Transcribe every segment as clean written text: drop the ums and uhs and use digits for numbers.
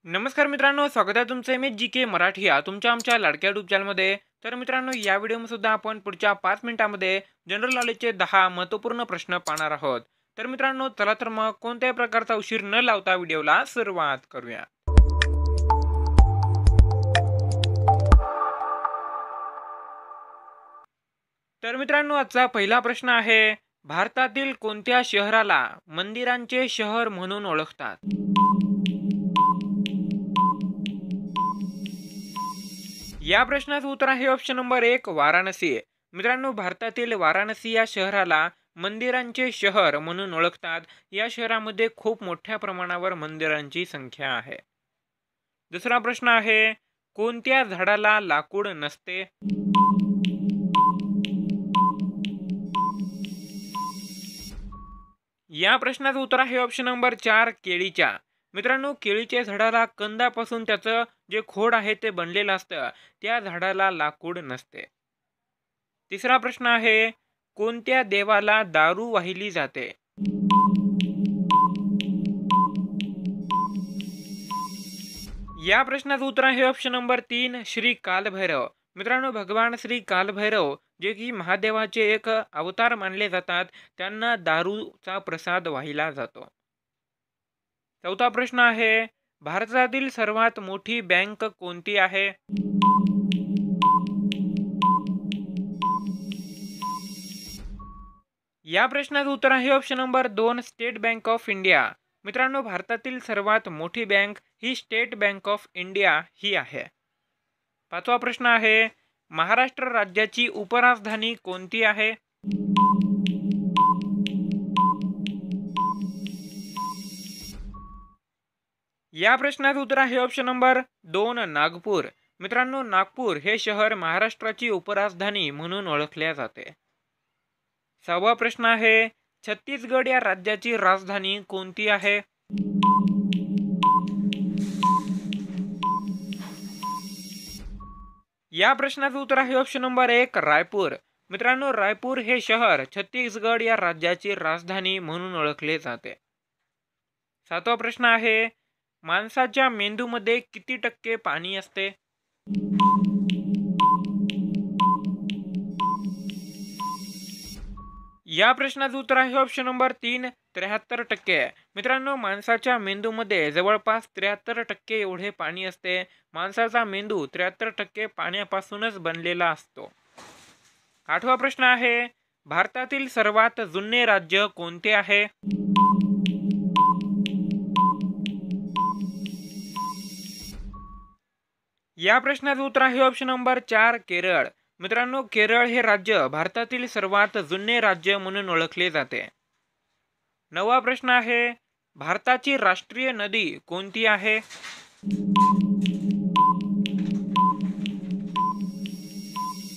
नमस्कार मित्रांनो, स्वागत आहे तुमचं MHGK मराठी या तुमच्या आमच्या लाडक्या युट्यूब चॅनलमध्ये। तर मित्रांनो, या व्हिडिओमध्ये सुद्धा आपण पुढच्या 5 मिनिटांमध्ये जनरल नॉलेजचे 10 महत्त्वपूर्ण प्रश्न पाहणार आहोत। तर मित्रांनो, चला तर मग कोणत्याही प्रकारचा उशीर न लावता व्हिडिओला सुरुवात करूया। तर मित्रांनो, आजचा पहिला प्रश्न आहे, भारतातील कोणत्या शहराला मंदिरांचे शहर म्हणून ओळखतात? या प्रश्नाचं उत्तर आहे ऑप्शन नंबर 1 वाराणसी। मित्रांनो, भारतातील वाराणसी या शहराला मंदिरांचे शहर म्हणून ओळखतात। या शहरामध्ये खूप मोठ्या प्रमाणावर मंदिरांची संख्या आहे। दुसरा प्रश्न आहे, कोणत्या झाडाला लाकूड नसते? या प्रश्नाचं उत्तर आहे ऑप्शन नंबर 4 केळीच्या। मित्रांनो, केळीच्या झाडाला कंदापासून त्याचं जे खोड आहे ते बनलेलं असतं, त्या झाडाला लाकूड नसते। तिसरा प्रश्न आहे, कोणत्या देवाला दारू वाहिली जाते? या प्रश्नाचं उत्तर आहे ऑप्शन नंबर 3 श्री कालभैरव। मित्रांनो, भगवान श्री कालभैरव जे की महादेवाचे एक अवतार मानले जातात, त्यांना दारूचा प्रसाद वाहिला जातो। चौथा प्रश्न आहे, भारतातील सर्वात मोठी बँक कोणती आहे? या प्रश्नाचं उत्तर आहे option number 2 State Bank of India. मित्रांनो, भारतातील सर्वात मोठी बँक ही स्टेट बँक ऑफ इंडिया ही आहे। पाचवा प्रश्न आहे, महाराष्ट्र राज्याची उपराजधानी कोणती आहे? या प्रश्नाचं उत्तर आहे ऑप्शन नंबर 2 नागपूर। मित्रांनो, नागपूर हे शहर महाराष्ट्राची उपराजधानी म्हणून ओळखले जाते। सहावा प्रश्न आहे, छत्तीसगड या राज्याची राजधानी कोणती आहे? या प्रश्नाचं उत्तर आहे ऑप्शन नंबर 1 रायपूर। मित्रांनो, रायपूर हे शहर छत्तीसगड या राज्याची राजधानी म्हणून ओळखले जाते। सातवा प्रश्न आहे, माणसाच्या मेंदूमध्ये किती टक्के पाणी असते? या प्रश्नाचं उत्तर आहे ऑप्शन नंबर 3 73%। मित्रांनो, माणसाच्या मेंदूमध्ये जवळपास 73% एवढे पाणी असते। माणसाचा मेंदू 73% पाण्यापासूनच बनलेला असतो। आठवा प्रश्न आहे, भारतातील सर्वात जुने राज्य कोणते आहे? या प्रश्नाचं उत्तर आहे ऑप्शन नंबर 4 केरळ। मित्रांनो, केरळ हे राज्य भारतातील सर्वात जुने राज्य म्हणून ओळखले जाते। नववा प्रश्न आहे, भारताची राष्ट्रीय नदी कोणती आहे?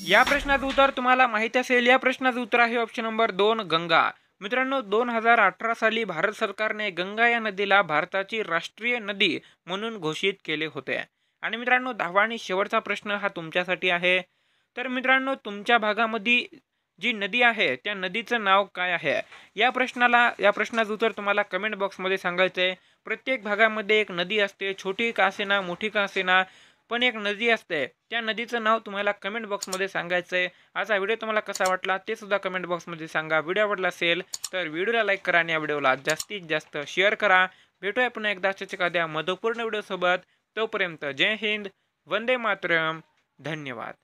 या प्रश्नाचं उत्तर तुम्हाला माहिती असेल। या प्रश्नाचं उत्तर आहे ऑप्शन नंबर 2 गंगा। मित्रांनो, 2018 साली भारत सरकारने गंगा या नदीला भारताची राष्ट्रीय नदी म्हणून घोषित केले होते। आणि मित्रांनो, 10वा आणि शेवटचा प्रश्न हा तुमच्यासाठी आहे। तर मित्रांनो, तुमच्या भागामध्ये जी नदी आहे त्या नदीचं नाव काय आहे? या प्रश्नाचं उत्तर तुम्हाला कमेंट बॉक्समध्ये सांगायचं आहे। प्रत्येक भागामध्ये एक नदी असते, छोटी का असेना मोठी का असेना, पण एक नदी असते। त्या नदीचं नाव तुम्हाला कमेंट बॉक्समध्ये सांगायचं आहे। आजचा व्हिडिओ तुम्हाला कसा वाटला ते सुद्धा कमेंट बॉक्समध्ये सांगा। व्हिडिओ आवडला असेल तर व्हिडिओला लाईक करा आणि या व्हिडिओला जास्तीत जास्त शेअर करा। भेटूया पुन्हा एकदा एखाद्या महत्त्वपूर्ण व्हिडिओ सोबत। तोपर्यंत जय हिंद, वंदे मातरम, धन्यवाद।